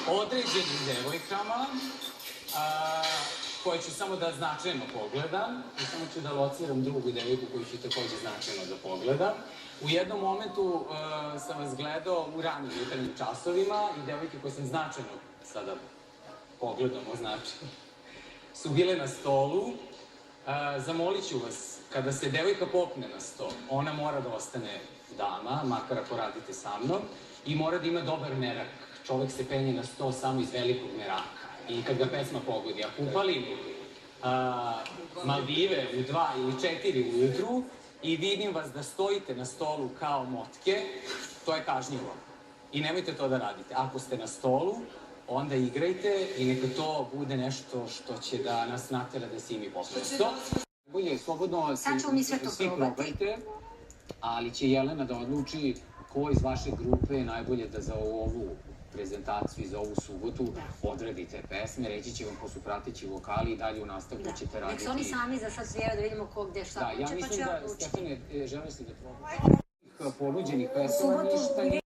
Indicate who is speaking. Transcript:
Speaker 1: određenim devojkama, koje ću samo da značajno pogledam i samo ću da lociram drugu devojku koju ću takođe značajno da pogledam. U jednom momentu sam vas gledao u ranim jutarnjim časovima i devojke koje sam značajno sada pogledom označio su bile na stolu. Zamolit ću vas, kada se devojka popne na sto, ona mora da ostane dama, makar ako radite sa mnom, i mora da ima dobar merak. Čovek se penje na sto samo iz velikog meraka. I kad ga pesma pogodi, ako upalim Maldive u 2 ili 4 ujutru i vidim vas da stojite na stolu kao motke, to je kažnjivo. I nemojte to da radite. Ako ste na stolu, onda igrajte i neka to bude nešto što će da nas natera da se i mi popnemo. Bolje, slobodno svi probajte, ali će Jelena da odluči ko iz vaše grupe je najbolje da za ovu prezentaciju i za ovu subotu odradite pesme, reći će vam ko su prateći vokali i dalje u nastavku ćete raditi.
Speaker 2: Nek se oni sami za sad svijeva da vidimo ko gde šta hoće, pa ću ja odlučiti.
Speaker 1: Da, ja mislim da, Stefane, žele se da probaju. Ponuđenih pesama ništa nije